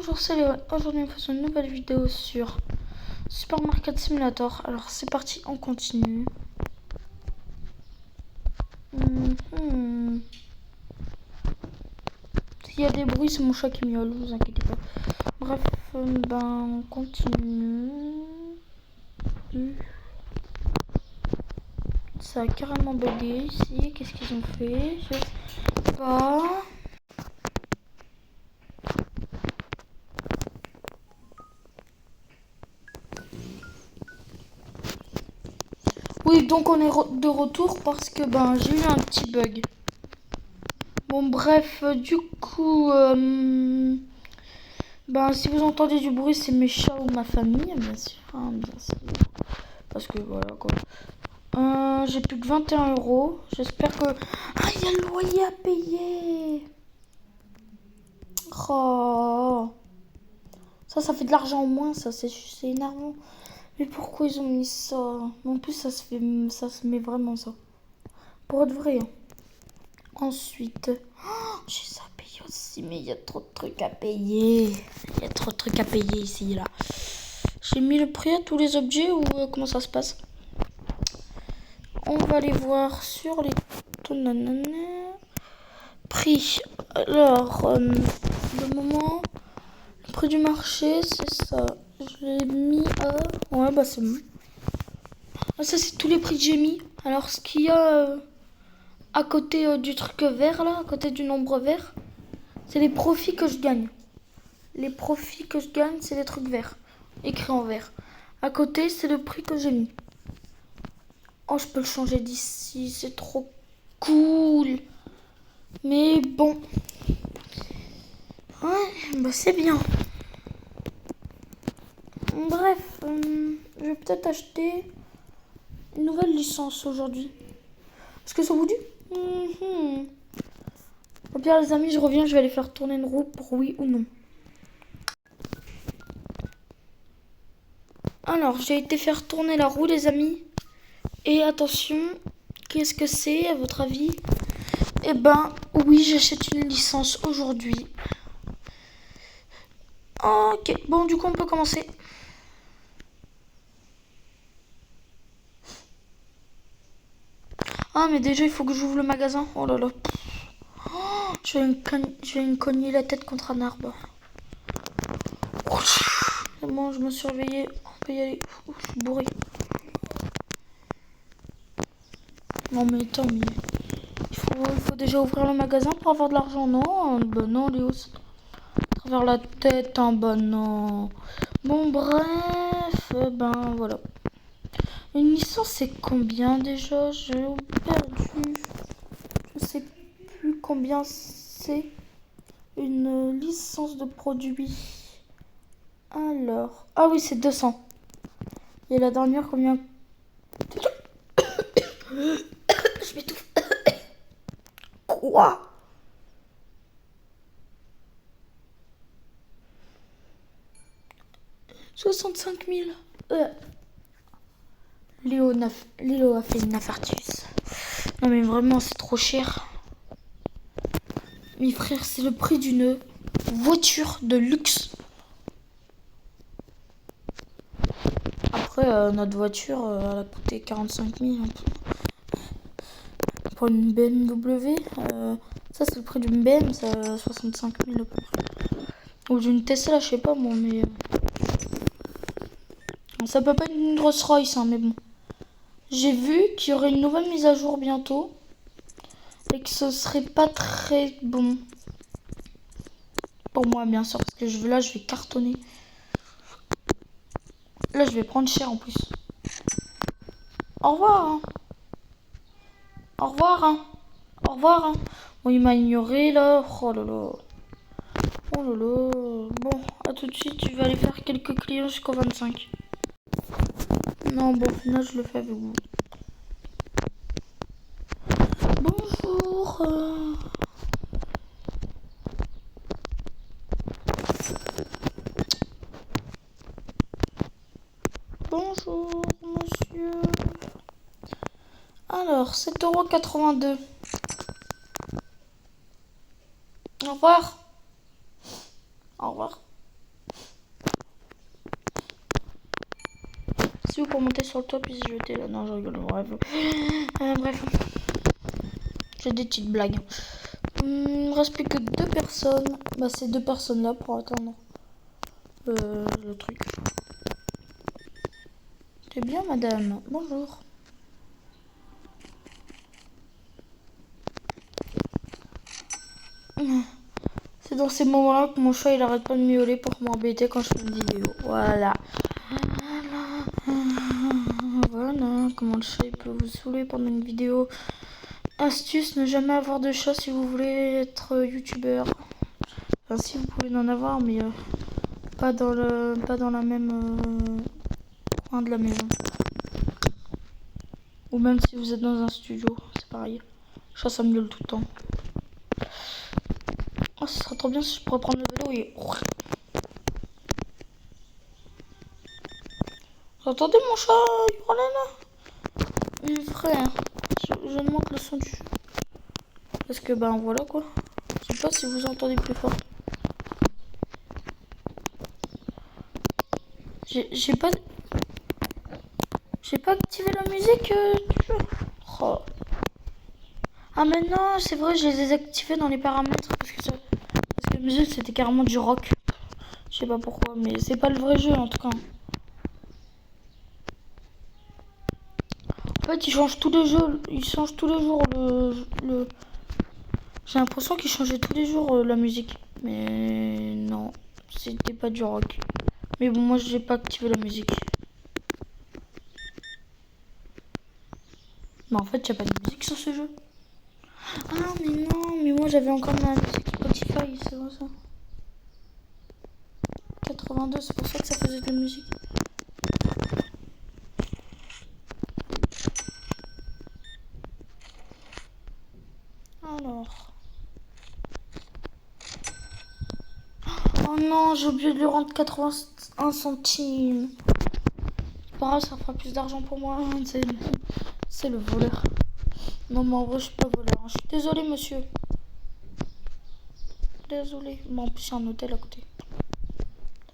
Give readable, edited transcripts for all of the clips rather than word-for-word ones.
Bonjour, c'est Léon. Aujourd'hui, on fait une nouvelle vidéo sur Supermarket Simulator. Alors, c'est parti, on continue. S'il y a des bruits, c'est mon chat qui miaule, vous inquiétez pas. Bref, on continue. Ça a carrément bugué ici. Qu'est-ce qu'ils ont fait? Je sais pas. Oui, donc on est de retour parce que j'ai eu un petit bug. Bon, bref, du coup, si vous entendez du bruit, c'est mes chats ou ma famille, bien sûr, bien sûr. Parce que voilà quoi. J'ai plus que 21 €. J'espère que... Ah, il y a le loyer à payer. Oh. Ça fait de l'argent en moins, ça, c'est énervant. Mais pourquoi ils ont mis ça? En plus, ça se met vraiment ça. Pour être vrai. Hein. Ensuite, j'ai ça à payer aussi, mais il y a trop de trucs à payer. Il y a trop de trucs à payer ici, là. J'ai mis le prix à tous les objets ou comment ça se passe? On va aller voir sur les prix. Alors, le moment, le prix du marché, c'est ça. Je l'ai mis à... Ouais, c'est bon. Ah, ça, c'est tous les prix que j'ai mis. Alors, ce qu'il y a à côté du truc vert, là, à côté du nombre vert, c'est les profits que je gagne. Les profits que je gagne, c'est les trucs verts, écrits en vert. À côté, c'est le prix que j'ai mis. Oh, je peux le changer d'ici, c'est trop cool. Mais bon. Ouais, c'est bien. Bref, je vais peut-être acheter une nouvelle licence aujourd'hui. Est-ce que ça vous dit? Au pire, les amis, je reviens, je vais aller faire tourner une roue pour oui ou non. Alors, j'ai été faire tourner la roue, les amis. Et attention, qu'est-ce que c'est à votre avis? Eh oui, j'achète une licence aujourd'hui. Ok, bon, du coup, on peut commencer. Ah, mais déjà, il faut que j'ouvre le magasin. Oh là là. Je vais me cogner la tête contre un arbre. C'est bon, je me suis réveillée. On peut y aller. Je suis bourrée. Non, mais attends, mais... Il faut déjà ouvrir le magasin pour avoir de l'argent, non? Non, Léo. À travers la tête, non. Bon, bref, voilà. Une licence, c'est combien déjà? J'ai perdu. Je sais plus combien c'est une licence de produit. Alors... Ah oui, c'est 200. Et la dernière, combien? Je m'étouffe. Quoi? « 65 000. Léo a fait une infarctus. Non mais vraiment, c'est trop cher. Mes frères, c'est le prix d'une voiture de luxe. Après, notre voiture, elle a coûté 45 000. Pour une BMW, ça c'est le prix d'une BM, ça 65 000 à peu près. Ou d'une Tesla, je sais pas moi, mais... Ça peut pas être une Rolls Royce, mais bon. J'ai vu qu'il y aurait une nouvelle mise à jour bientôt. Et que ce serait pas très bon. Pour moi, bien sûr, parce que là, je vais cartonner. Là, je vais prendre cher en plus. Au revoir. Hein. Au revoir. Hein. Au revoir. Hein. Bon, il m'a ignoré là. Oh là là. Oh là là. Bon, à tout de suite. Tu vas aller faire quelques clients jusqu'au 25. Non, bon, au final, je le fais avec vous. Bonjour. Bonjour, monsieur. Alors, 7,82 €. Au revoir. Au revoir. Si vous pour monter sur le toit puis se jeter là. Non, je rigole. Bref. Bref. J'ai des petites blagues. Il me reste plus que 2 personnes. Bah, c'est 2 personnes là pour attendre le truc. C'est bien, madame. Bonjour. C'est dans ces moments-là que mon chat il arrête pas de miauler pour m'embêter quand je fais une vidéo. Voilà. Voilà comment le chat il peut vous saouler pendant une vidéo. Astuce, ne jamais avoir de chat si vous voulez être youtubeur. Enfin si vous pouvez en avoir mais pas dans la même coin de la maison. Ou même si vous êtes dans un studio, c'est pareil. Le chat ça miaule tout le temps. Oh, ce serait trop bien si je pourrais prendre le vélo et... Vous entendez mon chat hurler là? Frère, je monte le son du jeu. Parce que ben voilà quoi. Je sais pas si vous entendez plus fort. J'ai pas activé la musique du jeu. Oh. Ah mais non, c'est vrai, je les ai désactivés dans les paramètres parce que la musique c'était carrément du rock. Je sais pas pourquoi, mais c'est pas le vrai jeu en tout cas. En fait, ils changent tous les jours. Ils changent tous les jours le... J'ai l'impression qu'ils changeaient tous les jours la musique. Mais non, c'était pas du rock. Mais bon, moi j'ai pas activé la musique. Mais en fait, y a pas de musique sur ce jeu. Ah mais non, mais moi j'avais encore ma musique Spotify, c'est vrai ça. 82, c'est pour ça que ça faisait de la musique. Alors. Oh non, j'ai oublié de lui rendre 81 centimes. C'est pas grave, ça fera plus d'argent pour moi. C'est le voleur. Non, mais en vrai, je suis pas voleur. Je suis désolée, monsieur. Désolée. Bon, en plus, il y a un hôtel à côté.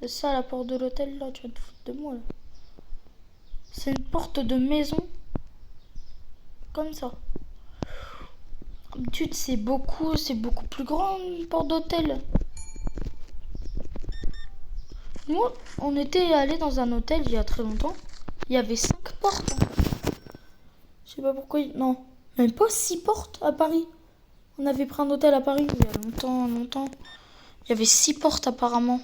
C'est ça, la porte de l'hôtel, là. Tu vas te foutre de moi, là. C'est une porte de maison. Comme ça. D'habitude, c'est beaucoup plus grand, une porte d'hôtel. Moi, on était allé dans un hôtel il y a très longtemps. Il y avait 5 portes. Je sais pas pourquoi. Non, même pas 6 portes à Paris. On avait pris un hôtel à Paris il y a longtemps. Il y avait 6 portes apparemment.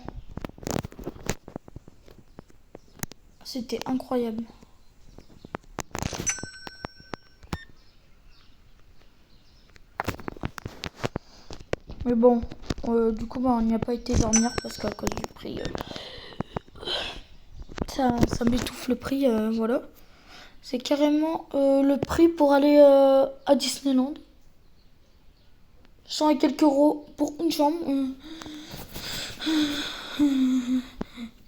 C'était incroyable. Mais bon, du coup, on n'y a pas été dormir parce qu'à cause du prix, ça m'étouffe le prix, voilà. C'est carrément le prix pour aller à Disneyland. 100 et quelques euros pour une chambre.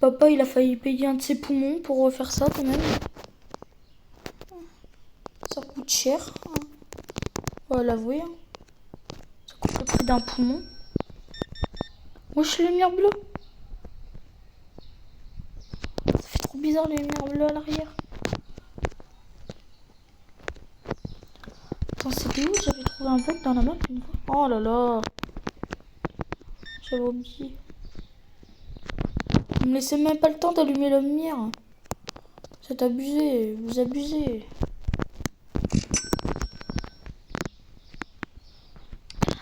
Papa, il a failli payer un de ses poumons pour faire ça quand même. Ça coûte cher. On va l'avouer. Ça coûte le prix d'un poumon. Wesh, les lumières bleues. Ça fait trop bizarre les lumières bleues à l'arrière. Attends, c'était où? J'avais trouvé un bug dans la map une fois. Oh là là. J'avais oublié. Vous me laissez même pas le temps d'allumer la lumière. C'est abusé. Vous abusez.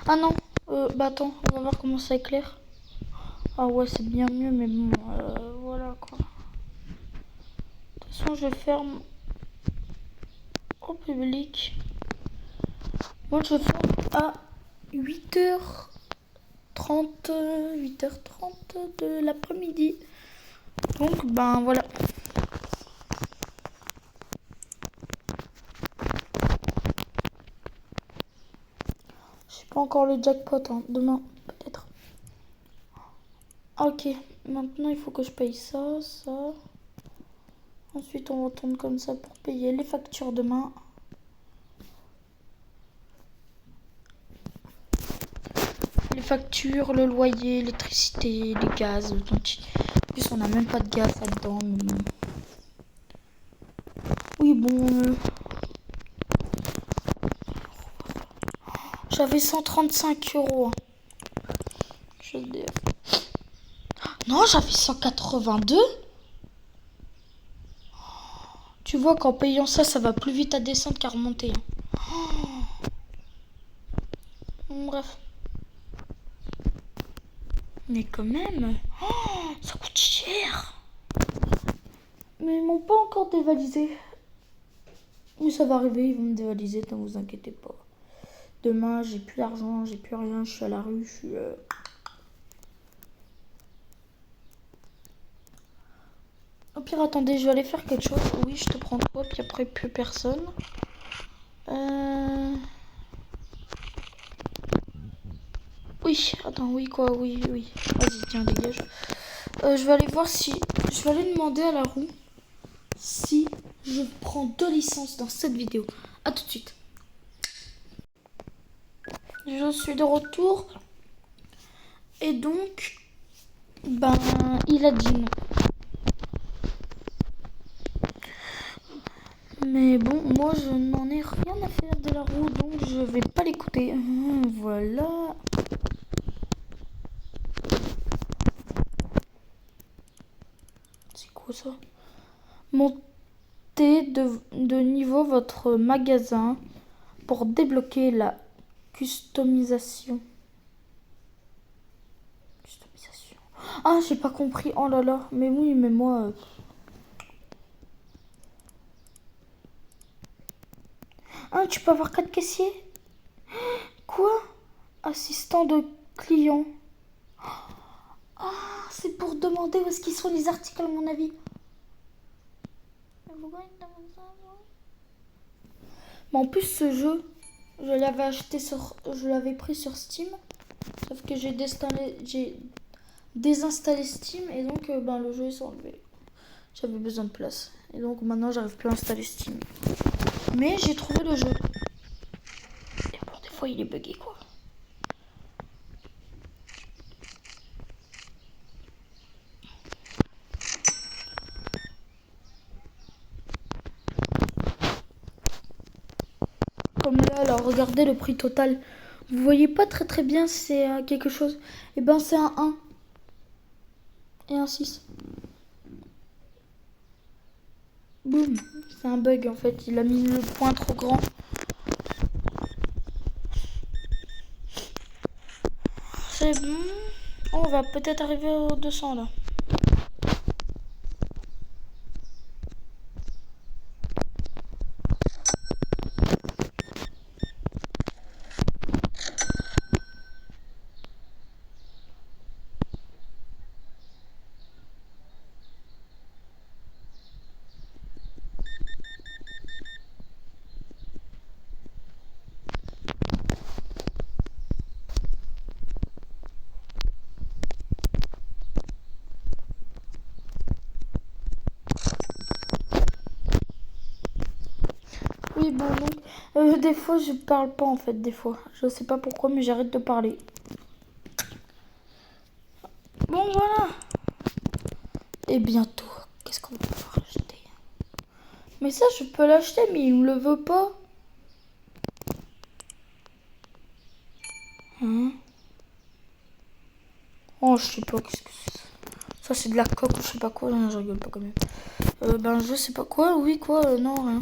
Ah non. Bah attends, on va voir comment ça éclaire. Ah ouais, c'est bien mieux, mais bon, voilà quoi. De toute façon, je ferme au public. Moi, je ferme à 8h30 de l'après-midi. Donc, ben voilà. Je sais pas encore le jackpot, hein. Demain, peut-être. Ok, maintenant il faut que je paye ça. Ensuite, on retourne comme ça pour payer les factures demain. Les factures, le loyer, l'électricité, les gaz. En plus, on n'a même pas de gaz là-dedans. Oui, bon. J'avais 135 €. Je veux dire. Non, j'avais 182. Tu vois qu'en payant ça, ça va plus vite à descendre qu'à remonter. Bref. Mais quand même, ça coûte cher. Mais ils m'ont pas encore dévalisé. Mais ça va arriver, ils vont me dévaliser, ne vous inquiétez pas. Demain, j'ai plus d'argent, j'ai plus rien, je suis à la rue, je suis... Au pire, attendez, je vais aller faire quelque chose. Oui, je te prends toi, puis après, plus personne. Oui, attends, oui, quoi, oui. Vas-y, tiens, dégage. Je vais aller voir si... Je vais aller demander à la roue si je prends 2 licences dans cette vidéo. A tout de suite. Je suis de retour. Et donc, il a dit non. Mais bon, moi je n'en ai rien à faire de la roue, donc je vais pas l'écouter. Voilà. C'est quoi ça? Montez de niveau votre magasin pour débloquer la customisation. Ah, j'ai pas compris. Oh là là. Mais oui, mais moi... Ah, tu peux avoir 4 caissiers? Quoi? Assistant de client. Ah, c'est pour demander où est-ce qu'ils sont les articles, à mon avis. Mais en plus, ce jeu, je l'avais pris sur Steam. Sauf que j'ai désinstallé Steam et donc le jeu s'est enlevé. J'avais besoin de place. Et donc maintenant, j'arrive plus à installer Steam. Mais j'ai trouvé le jeu. Et bon, des fois, il est bugué, quoi. Comme là, alors regardez le prix total. Vous voyez pas très bien si c'est quelque chose. Et ben c'est un 1 et un 6. Boum, c'est un bug en fait. Il a mis le point trop grand. C'est bon. On va peut-être arriver aux 200 là. Oui, bon, donc, des fois, je parle pas en fait, des fois. Je sais pas pourquoi, mais j'arrête de parler. Bon, voilà. Et bientôt, qu'est-ce qu'on va pouvoir acheter? Mais ça, je peux l'acheter, mais il me le veut pas. Hein? Oh, je sais pas, qu'est-ce que c'est ça? Ça, c'est de la coque ou je sais pas quoi. Non, je rigole pas quand même. Je sais pas quoi, oui, quoi, non, rien.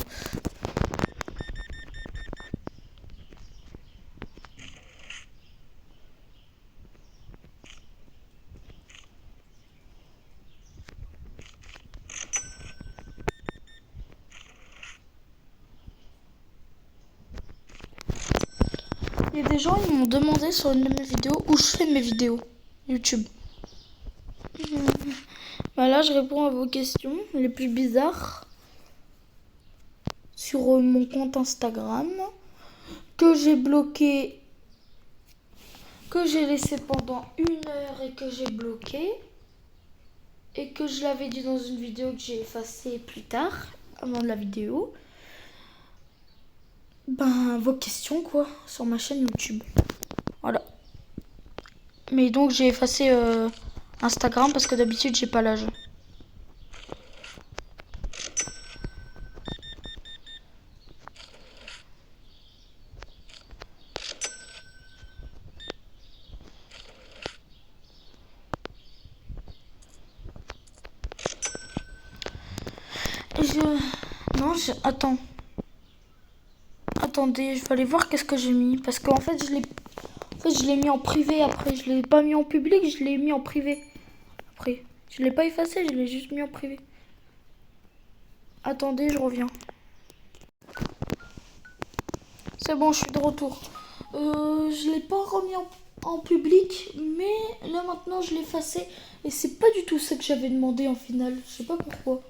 Il y a des gens, ils m'ont demandé sur une de mes vidéos où je fais mes vidéos YouTube. Là, je réponds à vos questions les plus bizarres sur mon compte Instagram que j'ai bloqué, que j'ai laissé pendant 1 heure et que j'ai bloqué et que je l'avais dit dans une vidéo que j'ai effacée plus tard, avant de la vidéo. Vos questions quoi, sur ma chaîne YouTube. Voilà. Mais donc j'ai effacé Instagram parce que d'habitude j'ai pas l'âge. Attends. Attendez, je vais aller voir qu'est-ce que j'ai mis. Parce qu'en fait, je l'ai mis en privé après. Je l'ai pas mis en public, je l'ai mis en privé. Après, je l'ai pas effacé, je l'ai juste mis en privé. Attendez, je reviens. C'est bon, je suis de retour. Je l'ai pas remis en public, mais là maintenant je l'ai effacé. Et c'est pas du tout ça que j'avais demandé en finale. Je sais pas pourquoi.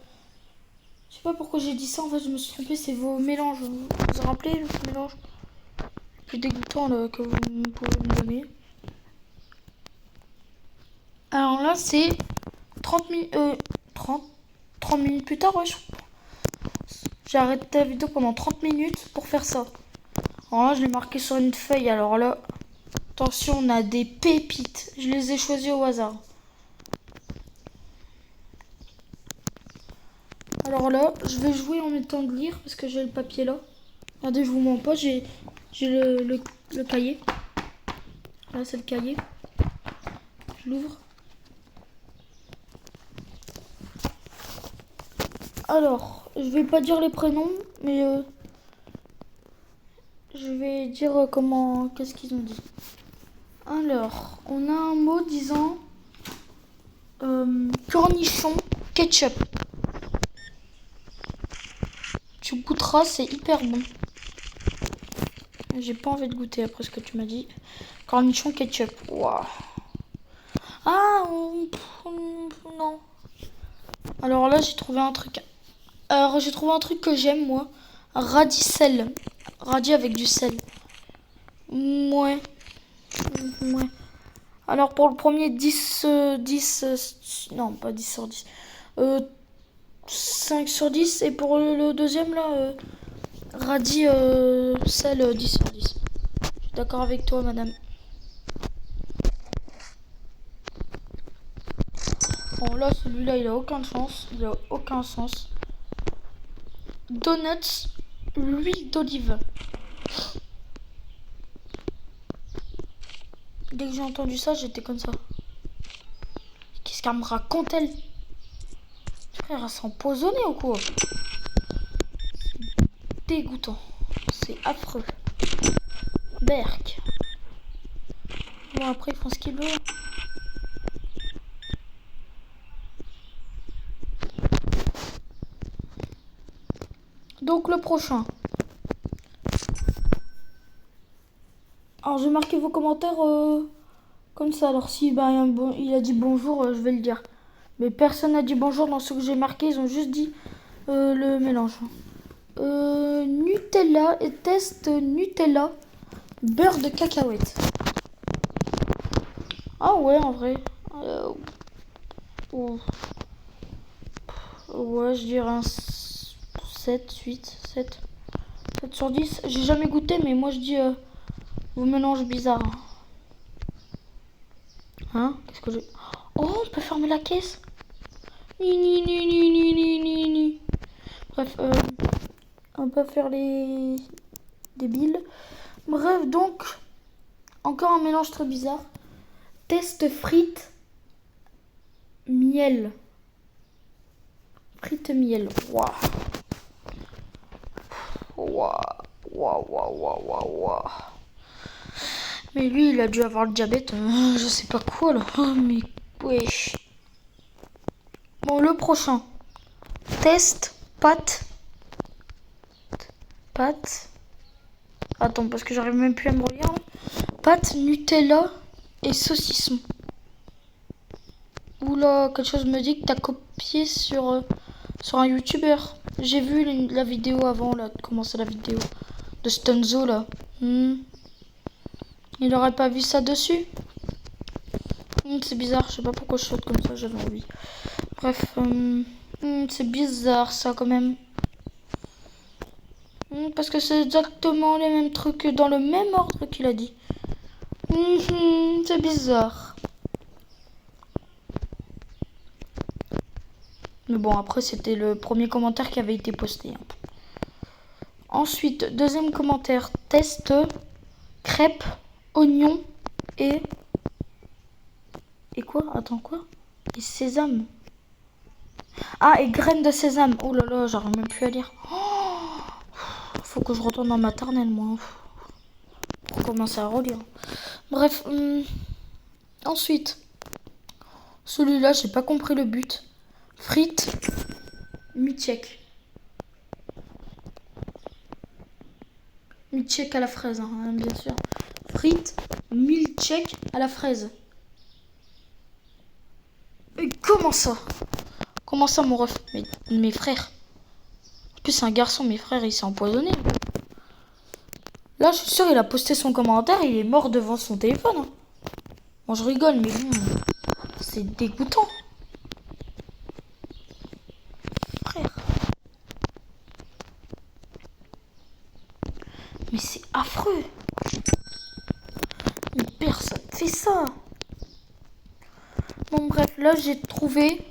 Je sais pas pourquoi j'ai dit ça. En fait, je me suis trompée. C'est vos mélanges. Vous vous rappelez le mélange le plus dégoûtant là, que vous pouvez me donner? Alors là, c'est 30 minutes. 30 minutes plus tard, ouais. J'ai arrêté la vidéo pendant 30 minutes pour faire ça. Alors là, je l'ai marqué sur une feuille. Alors là, attention, on a des pépites. Je les ai choisis au hasard. Alors là, je vais jouer en même temps de lire parce que j'ai le papier là. Regardez, je vous mens pas, j'ai le cahier. Là, c'est le cahier. Je l'ouvre. Alors, je vais pas dire les prénoms, mais je vais dire comment, qu'est-ce qu'ils ont dit. Alors, on a un mot disant cornichon ketchup. Tu goûteras, c'est hyper bon. J'ai pas envie de goûter après ce que tu m'as dit. Cornichon ketchup. Waouh. Ah non. Alors là, j'ai trouvé un truc. Alors j'ai trouvé un truc que j'aime moi. Radis sel. Radis avec du sel. Ouais. Ouais. Alors pour le premier 10 non pas 10 sur 10. 5 sur 10 et pour le deuxième là radis sel 10 sur 10. Je suis d'accord avec toi madame. Bon là celui-là il a aucun sens, il a aucun sens. Donuts, l'huile d'olive. Dès que j'ai entendu ça, j'étais comme ça. Qu'est-ce qu'elle me raconte elle? Frère, elle s'empoisonnait ou quoi? Dégoûtant. C'est affreux. Berk. Bon après ils font ce qu'ils veulent. Donc le prochain. Alors j'ai marqué vos commentaires comme ça. Alors si il a dit bonjour, je vais le dire. Mais personne n'a dit bonjour dans ce que j'ai marqué. Ils ont juste dit le mélange. Nutella et test Nutella beurre de cacahuète. Ah ouais en vrai. Ouais je dirais un 7, 8, 7. 7 sur 10. J'ai jamais goûté mais moi je dis vos mélanges bizarres. Hein? Qu'est-ce que j'ai... Oh, on peut fermer la caisse. Ni. Bref, on peut faire les débiles. Bref, donc, encore un mélange très bizarre. Test frites miel. Frites miel. Waouh. Waouh. Mais lui, il a dû avoir le diabète. Je sais pas quoi là. Mais wesh. Bon, le prochain. Test pâte. Attends, parce que j'arrive même plus à me relire. Pâte, Nutella et saucisson. Oula, quelque chose me dit que t'as copié sur un youtubeur. J'ai vu la vidéo avant là, de commencer la vidéo de Stunzo là. Il aurait pas vu ça dessus. C'est bizarre, je sais pas pourquoi je saute comme ça, j'avais envie. Bref, c'est bizarre ça quand même. Parce que c'est exactement les mêmes trucs dans le même ordre qu'il a dit. C'est bizarre. Mais bon, après, c'était le premier commentaire qui avait été posté. Ensuite, deuxième commentaire. Test crêpes, oignons et... Et quoi? Attends, quoi? Et sésame. Ah, et graines de sésame. Oh là là, j'arrive même plus à lire. Oh, faut que je retourne en maternelle, moi. Pour commencer à relire. Bref. Ensuite, celui-là, j'ai pas compris le but. Frites, mi-tchèque. Mi-tchèque à la fraise, hein, bien sûr. Frites, mille tchèques à la fraise. Et comment ça? Comment ça, mon ref? Mes frères. En plus, c'est un garçon, mes frères, il s'est empoisonné. Là, je suis sûr, il a posté son commentaire, il est mort devant son téléphone. Hein. Bon, je rigole, mais bon, c'est dégoûtant. Frère. Mais c'est affreux. Mais personne fait ça. Bon, bref, là, j'ai trouvé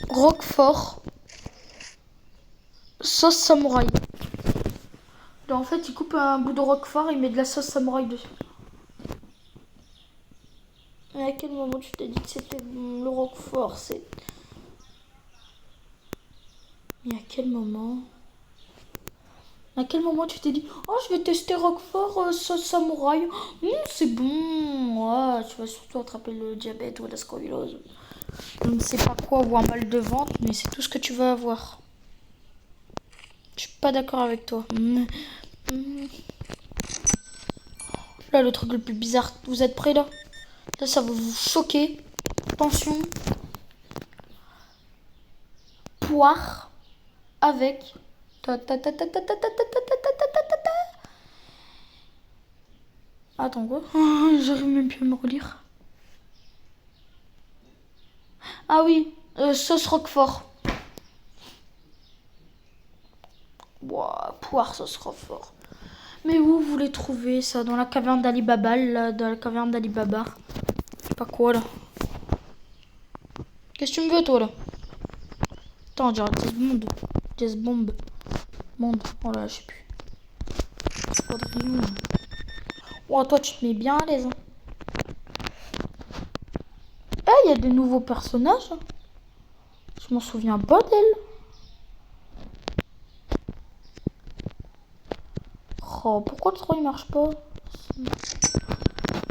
Roquefort sauce samouraï. Là, en fait, il coupe un bout de Roquefort et il met de la sauce samouraï dessus. Et à quel moment tu t'es dit que c'était le Roquefort? Mais à quel moment? À quel moment tu t'es dit oh, je vais tester Roquefort sauce samouraï. C'est bon. Ouais, tu vas surtout attraper le diabète ou la scoliose. Je ne sais pas quoi ou un mal de ventre, mais c'est tout ce que tu vas avoir. Je suis pas d'accord avec toi. Là, le truc le plus bizarre. Vous êtes prêts là? Là, ça va vous choquer. Attention. Poire avec. Attends quoi? J'arrive même plus à me relire. Ah oui, sauce Roquefort. Ouah, poire sauce Roquefort. Mais où vous les trouvez ça? Dans la caverne d'Ali Baba, là, dans la caverne d'Ali Baba. Je sais pas quoi là. Qu'est-ce que tu me veux toi là? Attends, j'ai Jazz Bomb. Jazz Bomb. Monde. Oh là, je sais plus. Quadrillon. Oh, toi tu te mets bien à l'aise. Hein. Ah, il y a des nouveaux personnages. Je m'en souviens pas d'elle. Oh, pourquoi le 3 il marche pas?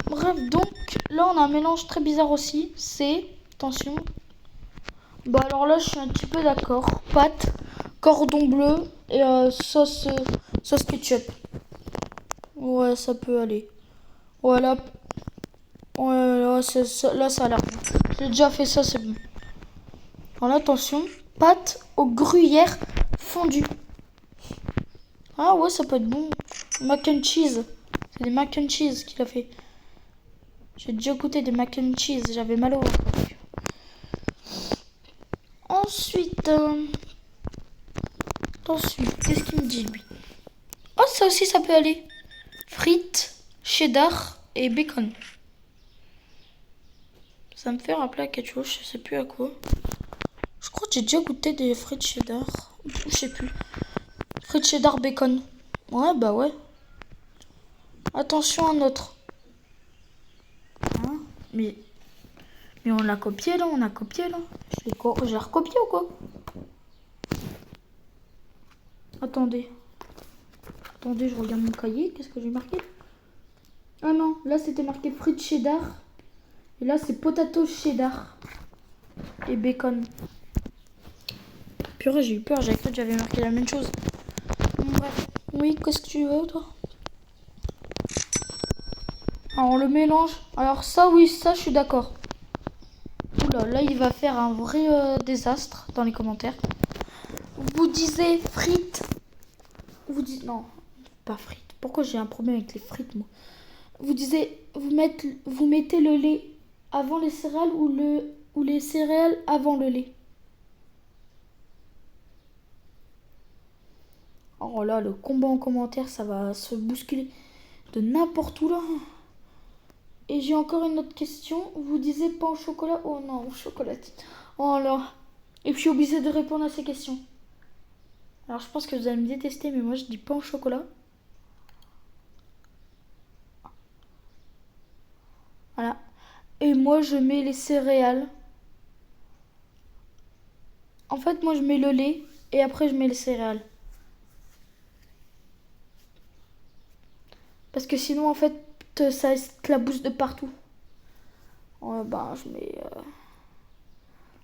Bref, donc là on a un mélange très bizarre aussi. C'est, attention. Bah alors là je suis un petit peu d'accord. Pâte, cordon bleu et sauce ketchup. Ouais, ça peut aller. Voilà. Ouais, là, ça a l'air bon. J'ai déjà fait ça, c'est bon. Alors attention, pâte au gruyère fondu. Ah ouais, ça peut être bon. Mac and cheese. C'est des mac and cheese qu'il a fait. J'ai déjà goûté des mac and cheese. J'avais mal au ventre. Ensuite, qu'est-ce qu'il me dit lui? Oh, ça aussi, ça peut aller. Frites, cheddar et bacon. Ça me fait rappeler à quelque chose, je sais plus à quoi. Je crois que j'ai déjà goûté des frites cheddar. Je sais plus. Frites cheddar bacon. Ouais, bah ouais. Attention, un autre. Hein, mais on l'a copié là, Je l'ai recopié ou quoi? Attendez, je regarde mon cahier. Qu'est-ce que j'ai marqué? Ah non, là c'était marqué frites cheddar. Et là c'est potato cheddar. Et bacon. Purée, j'ai eu peur, j'avais cru que j'avais marqué la même chose. Bref. Oui, qu'est-ce que tu veux toi? Alors on le mélange. Alors ça, oui, ça je suis d'accord. Oula, là il va faire un vrai désastre dans les commentaires. Vous disiez frites. Vous dites non, pas frites. Pourquoi j'ai un problème avec les frites moi? Vous disiez vous mettez le lait avant les céréales ou les céréales avant le lait. Oh là, le combat en commentaire, ça va se bousculer de n'importe où là. Et j'ai encore une autre question. Vous disiez pain au chocolat? Oh non, au chocolatine. Oh là. Et puis je suis obligée de répondre à ces questions. Alors je pense que vous allez me détester, mais moi je dis pain au chocolat. Voilà. Et moi je mets les céréales En fait, moi, je mets le lait et après, je mets les céréales. Parce que sinon, en fait, ça éclabousse de partout. Ben, je mets...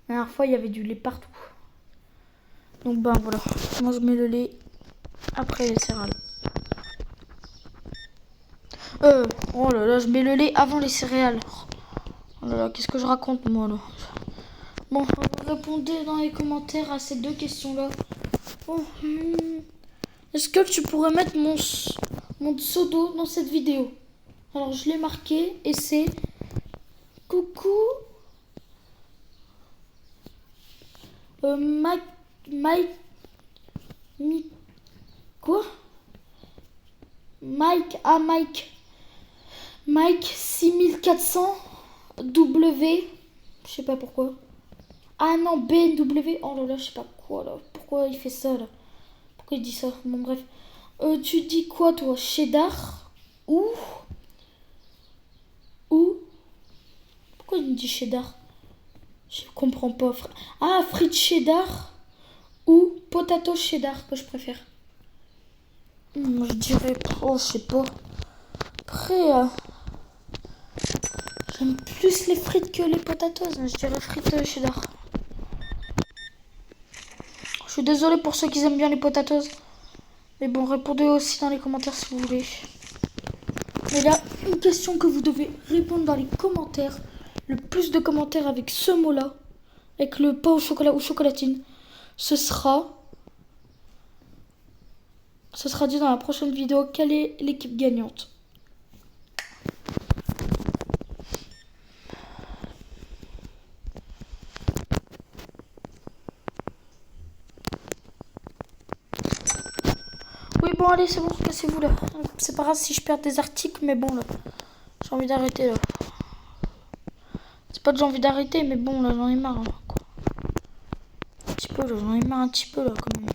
La dernière fois, il y avait du lait partout. Donc, ben, voilà. Moi, je mets le lait après les céréales. Oh là là, je mets le lait avant les céréales. Oh là là, qu'est-ce que je raconte, moi, là. Bon, répondez dans les commentaires à ces deux questions-là. Oh, est-ce que tu pourrais mettre mon pseudo dans cette vidéo? Alors, je l'ai marqué et c'est... Coucou... Mike... Mike... Quoi? Mike... Ah, Mike... Mike 6400 W... Je sais pas pourquoi. Ah non, BMW. Oh là là, je sais pas quoi là. Pourquoi il fait ça là? Pourquoi il dit ça? Bon, bref. Tu dis quoi toi? Cheddar? Ou pourquoi il me dit cheddar? Je comprends pas. Ah, frites cheddar ou potato cheddar que je préfère. Moi je dirais. Oh, je sais pas. Après, j'aime plus les frites que les potatoes. Mais je dirais frites cheddar. Je suis désolée pour ceux qui aiment bien les potatoes. Mais bon, répondez aussi dans les commentaires si vous voulez. Mais là, une question que vous devez répondre dans les commentaires. Le plus de commentaires avec ce mot-là, avec le pain au chocolat ou chocolatine, ce sera dit dans la prochaine vidéo quelle est l'équipe gagnante. Oui, bon, allez, c'est bon, cassez-vous là. C'est pas grave si je perds des articles, mais bon, là, j'ai envie d'arrêter là. C'est pas que j'ai envie d'arrêter, mais bon, là, j'en ai marre. Là, quoi. Un petit peu, là, j'en ai marre un petit peu, là, quand même.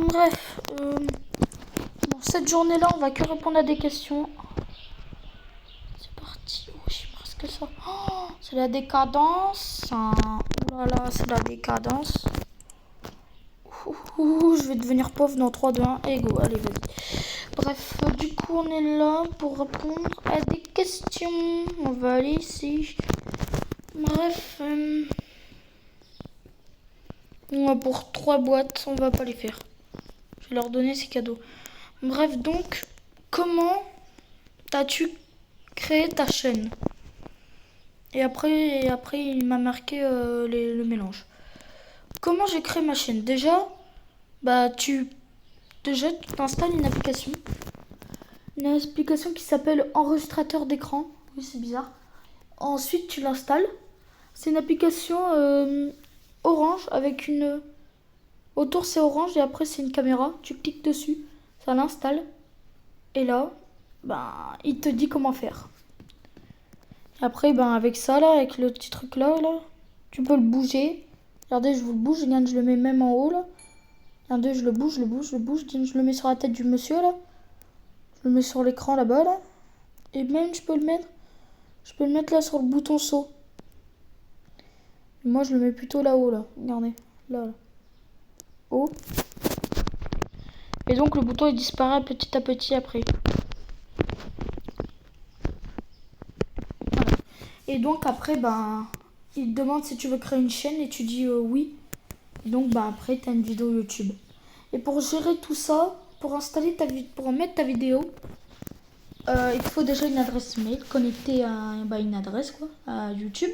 Bref, bon, cette journée-là, on va que répondre à des questions. C'est parti. Oh, il me reste que ça. Oh, c'est la décadence. Oh là là, c'est la décadence. Je vais devenir pauvre dans 3, 2, 1, et go, allez, vas-y. Bref, du coup, on est là pour répondre à des questions. On va aller ici. Bref, pour 3 boîtes, on va pas les faire. Je vais leur donner ces cadeaux. Bref, donc, comment t'as-tu créé ta chaîne? Et après, il m'a marqué le mélange. Comment j'ai créé ma chaîne? Déjà, tu t'installes une application. Une application qui s'appelle enregistrateur d'écran. Oui, c'est bizarre. Ensuite, tu l'installes. C'est une application orange avec une... Autour, c'est orange et après, c'est une caméra. Tu cliques dessus, ça l'installe. Et là, il te dit comment faire. Et après, avec ça, là, avec le petit truc là, tu peux le bouger. Regardez, je vous le bouge. Regarde, je le mets même en haut, là. Regardez, je le bouge. Je le mets sur la tête du monsieur, là. Je le mets sur l'écran, là-bas, là. Et même, je peux le mettre là sur le bouton saut. Et moi, je le mets plutôt là-haut, là. Regardez, là. Haut. Et donc, le bouton, il disparaît petit à petit après. Voilà. Et donc, après, il te demande si tu veux créer une chaîne et tu dis oui. Et donc, après, tu as une vidéo YouTube. Et pour gérer tout ça, pour mettre ta vidéo, il te faut déjà une adresse mail connectée à une adresse, quoi, à YouTube.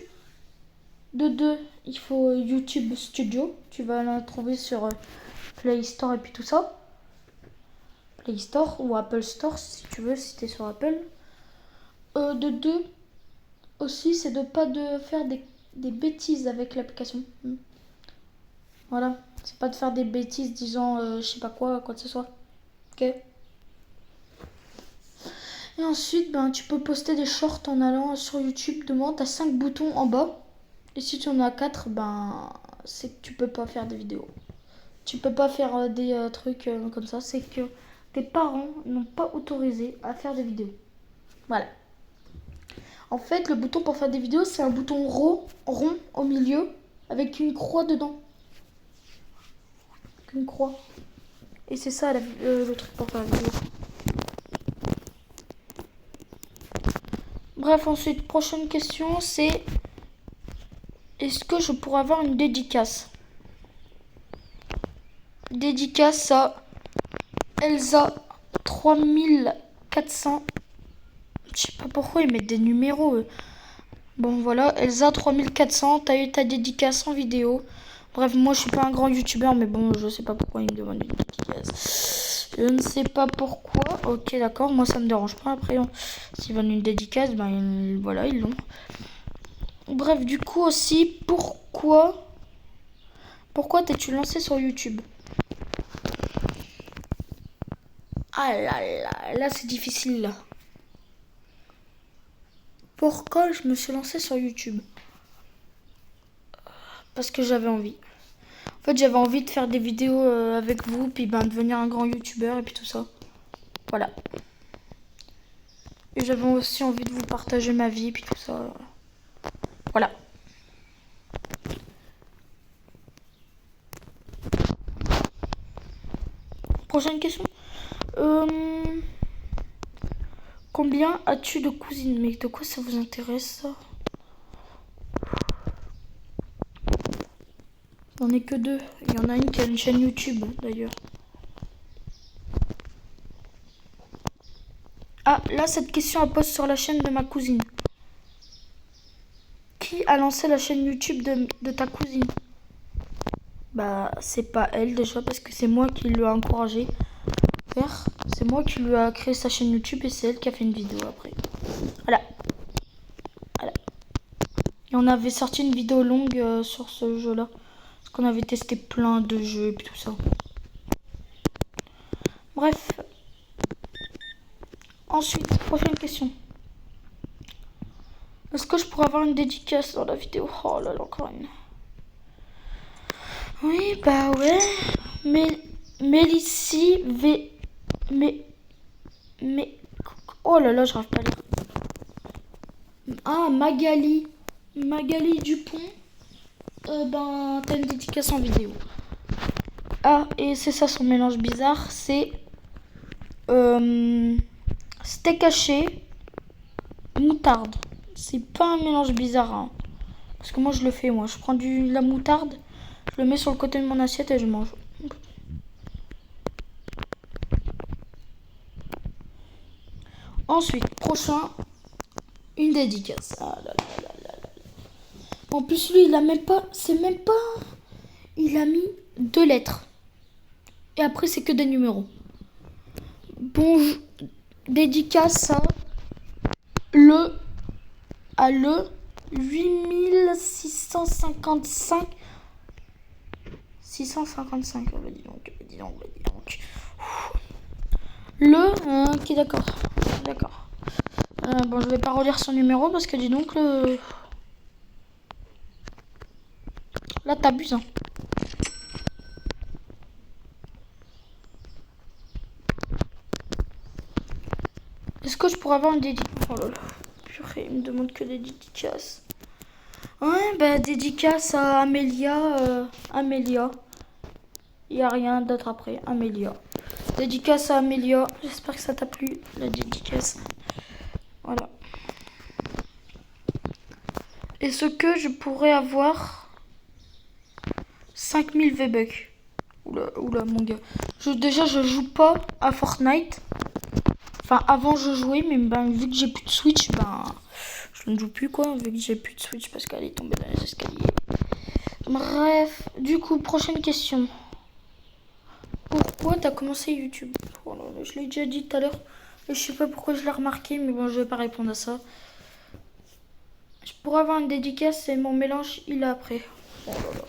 De deux, il faut YouTube Studio. Tu vas la trouver sur Play Store et puis tout ça. Play Store ou Apple Store si tu veux, si tu es sur Apple. De deux, aussi, c'est de pas faire des bêtises avec l'application. Voilà, c'est pas de faire des bêtises disant je sais pas quoi que ce soit. Ok. Et ensuite, tu peux poster des shorts en allant sur YouTube. Devant, tu as 5 boutons en bas. Et si tu en as 4, c'est que tu peux pas faire des vidéos. Tu peux pas faire des trucs comme ça. C'est que tes parents n'ont pas autorisé à faire des vidéos. Voilà. En fait, le bouton pour faire des vidéos, c'est un bouton rond au milieu. avec une croix dedans. Une croix. Et c'est ça le truc pour faire la vidéo. Bref, ensuite, prochaine question, c'est est-ce que je pourrais avoir une dédicace? Dédicace à Elsa 3400. Je sais pas pourquoi ils mettent des numéros. Bon voilà, Elsa 3400, t'as eu ta dédicace en vidéo. Bref, moi je suis pas un grand youtubeur, mais bon, je sais pas pourquoi ils me demandent une dédicace. Je ne sais pas pourquoi. Ok, d'accord, moi ça me dérange pas. Après, s'ils veulent une dédicace, ben voilà, ils l'ont. Bref, du coup aussi, pourquoi t'es-tu lancé sur YouTube? Ah là c'est difficile là. Pourquoi je me suis lancé sur YouTube? Parce que j'avais envie. En fait, j'avais envie de faire des vidéos avec vous, puis de devenir un grand youtubeur et puis tout ça. Voilà. Et j'avais aussi envie de vous partager ma vie et puis tout ça. Voilà. Prochaine question. Combien as-tu de cousines? Mais de quoi ça vous intéresse ça? J'en ai que 2. Il y en a une qui a une chaîne YouTube d'ailleurs. Ah, là cette question elle pose sur la chaîne de ma cousine. Qui a lancé la chaîne YouTube de ta cousine? Bah c'est pas elle déjà parce que c'est moi qui lui a encouragé à faire. C'est moi qui lui a créé sa chaîne YouTube et c'est elle qui a fait une vidéo après. Voilà. Et on avait sorti une vidéo longue sur ce jeu là. Parce qu'on avait testé plein de jeux et tout ça. Bref. Ensuite, prochaine question. Est-ce que je pourrais avoir une dédicace dans la vidéo? Oh là là, encore une. Oui, bah ouais. Mélicie V. Mais. Oh là là, j'arrive pas à lire. Ah, Magali Dupont. T'as une dédicace en vidéo. Ah, et c'est ça son mélange bizarre. C'est. Steak haché. Moutarde. C'est pas un mélange bizarre. Hein. Parce que moi, je le fais, moi. Je prends la moutarde. Je le mets sur le côté de mon assiette et je mange. Ensuite, prochain, une dédicace. Ah là là là là là. En plus, lui, il a même pas. C'est même pas. Il a mis 2 lettres. Et après, c'est que des numéros. Bonjour. Dédicace à le 8655. 655. Dis donc. Ok, d'accord. Bon, je vais pas relire son numéro parce que dis donc là, t'abuses. Hein. Est-ce que je pourrais avoir une dédicace? Oh là là. Purée, il me demande que des dédicaces. Ouais, bah, dédicace à Amélia. Il n'y a rien d'autre après. Amélia. Dédicace à Amélia. J'espère que ça t'a plu, la dédicace. Voilà. Est-ce que je pourrais avoir 5000 V-Bucks? Oula, mon gars. Déjà, je joue pas à Fortnite. Enfin, avant, je jouais, mais vu que j'ai plus de Switch, je ne joue plus, quoi. Vu que j'ai plus de Switch parce qu'elle est tombée dans les escaliers. Bref, du coup, prochaine question. Pourquoi t'as commencé YouTube? Oh là là, je l'ai déjà dit tout à l'heure. Et je sais pas pourquoi je l'ai remarqué, mais bon, je vais pas répondre à ça. Je pourrais avoir une dédicace et mon mélange, il est après. Oh là là.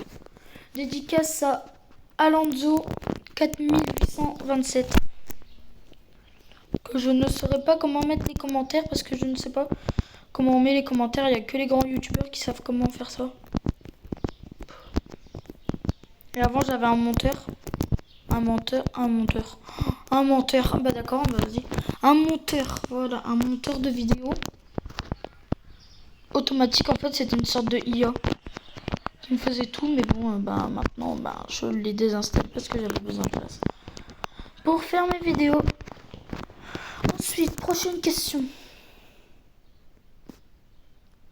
Dédicace à Alonso 4827. Que je ne saurais pas comment mettre les commentaires parce que je ne sais pas comment on met les commentaires. Il n'y a que les grands youtubeurs qui savent comment faire ça. Et avant, j'avais un monteur. Un monteur. Ah bah d'accord, vas-y. Un monteur, voilà, un monteur de vidéo automatique. En fait, c'était une sorte de IA. qui me faisait tout, mais bon, maintenant, je les désinstalle parce que j'avais besoin de place pour faire mes vidéos. Ensuite, prochaine question.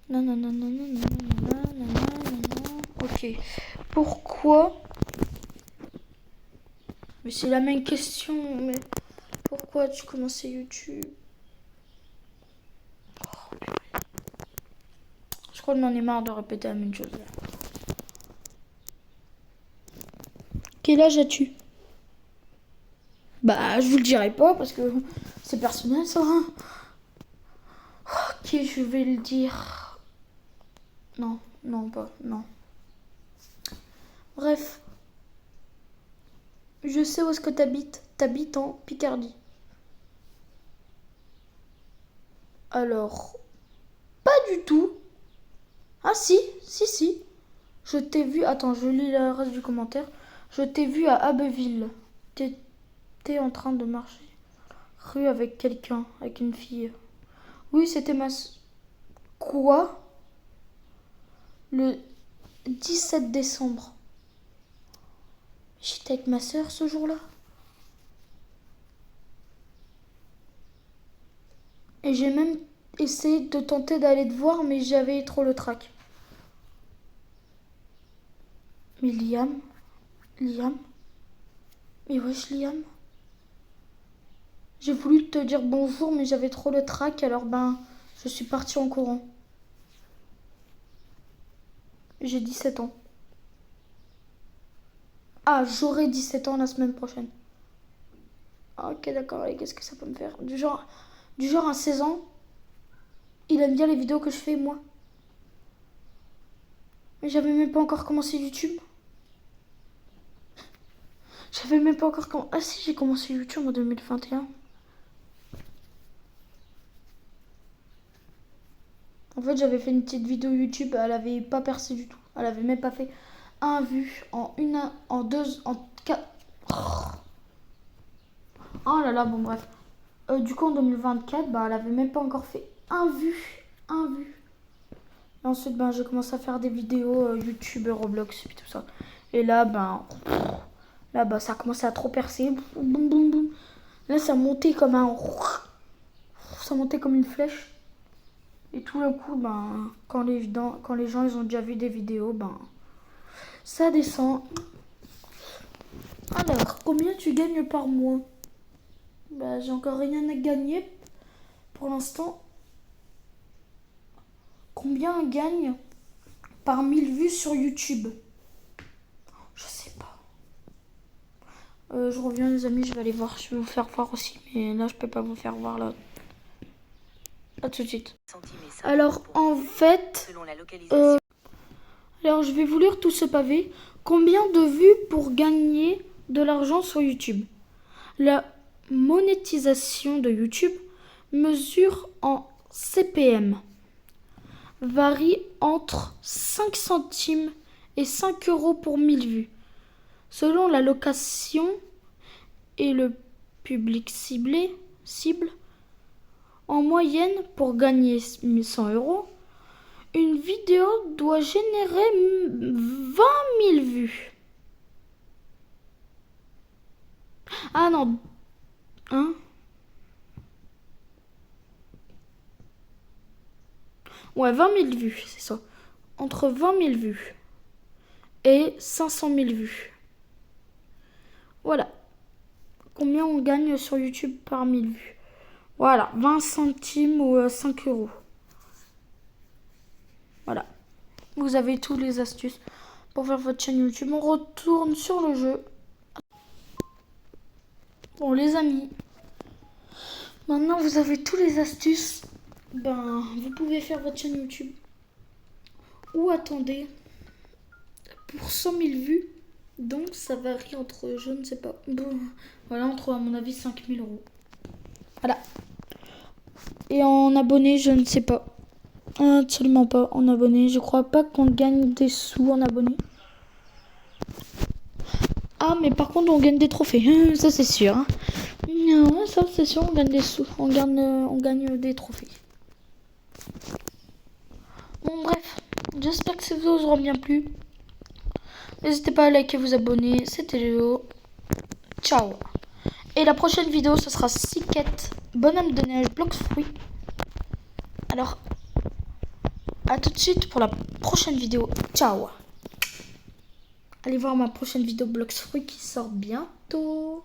Non. Ok. Pourquoi? Mais c'est la même question. Mais pourquoi tu commençais YouTube? Oh, je crois que j'en ai marre de répéter la même chose. Quel âge as-tu? Je vous le dirai pas parce que c'est personnel ça. Ok, je vais le dire. Non. Bref. Je sais où est-ce que t'habites. T'habites en Picardie. Alors, pas du tout. Ah si. Je t'ai vu. Attends, je lis le reste du commentaire. Je t'ai vu à Abbeville. T'étais en train de marcher rue avec quelqu'un, avec une fille. Oui, c'était ma... Quoi? Le 17 décembre. J'étais avec ma soeur ce jour-là. Et j'ai même essayé de tenter d'aller te voir, mais j'avais trop le trac. Mais Liam? Mais wesh Liam? J'ai voulu te dire bonjour, mais j'avais trop le trac, alors je suis partie en courant. J'ai 17 ans. Ah, j'aurai 17 ans la semaine prochaine. Ok, d'accord, et qu'est-ce que ça peut me faire? Du genre à 16 ans, il aime bien les vidéos que je fais, moi. Mais j'avais même pas encore commencé YouTube. J'avais même pas encore commencé... Ah si, j'ai commencé YouTube en 2021. En fait, j'avais fait une petite vidéo YouTube, elle avait pas percé du tout. Elle avait même pas fait un vue en une, en deux, en quatre. Oh là là, bon bref. Du coup, en 2024, elle avait même pas encore fait un vue. Et ensuite, j'ai commencé à faire des vidéos YouTube, Roblox et tout ça. Et là, ça a commencé à trop percer. Boum, boum, boum. Là, ça montait comme ça montait comme une flèche. Et tout d'un coup, quand les gens ils ont déjà vu des vidéos, ça descend. Alors, combien tu gagnes par mois? J'ai encore rien à gagner pour l'instant. Combien on gagne par 1000 vues sur YouTube? Je sais pas. Je reviens les amis, je vais aller voir. Je vais vous faire voir aussi. Mais là, je peux pas vous faire voir là. À tout de suite. Alors, en fait... alors, je vais vous lire tout ce pavé. Combien de vues pour gagner de l'argent sur YouTube? La monétisation de YouTube mesure en CPM. Varie entre 5 centimes et 5 € pour 1000 vues. Selon la location et le public cible, en moyenne, pour gagner 1100 €, une vidéo doit générer 20 000 vues. Ah non. Hein? Ouais, 20 000 vues, c'est ça. Entre 20 000 vues et 500 000 vues. Voilà. Combien on gagne sur YouTube par 1000 vues? Voilà, 20 centimes ou 5 €. Voilà. Vous avez toutes les astuces pour faire votre chaîne YouTube. On retourne sur le jeu. Bon, les amis, maintenant vous avez toutes les astuces. Vous pouvez faire votre chaîne YouTube. Ou attendez, pour 100 000 vues, donc ça varie entre, je ne sais pas, voilà, entre à mon avis 5 000 €. Voilà. Et en abonnés, je ne sais pas. Absolument pas en abonnés. Je crois pas qu'on gagne des sous en abonnés. Ah, mais par contre, on gagne des trophées. Ça, c'est sûr. Hein. Ouais, ça, c'est sûr, on gagne des sous. On gagne des trophées. Bon, bref. J'espère que ces vidéos vous auront bien plu. N'hésitez pas à liker, vous abonner. C'était Léo. Ciao. Et la prochaine vidéo, ce sera 6 quêtes. Bonhomme de neige, blocs fruits. Alors, à tout de suite pour la prochaine vidéo. Ciao. Allez voir ma prochaine vidéo blocs fruits qui sort bientôt.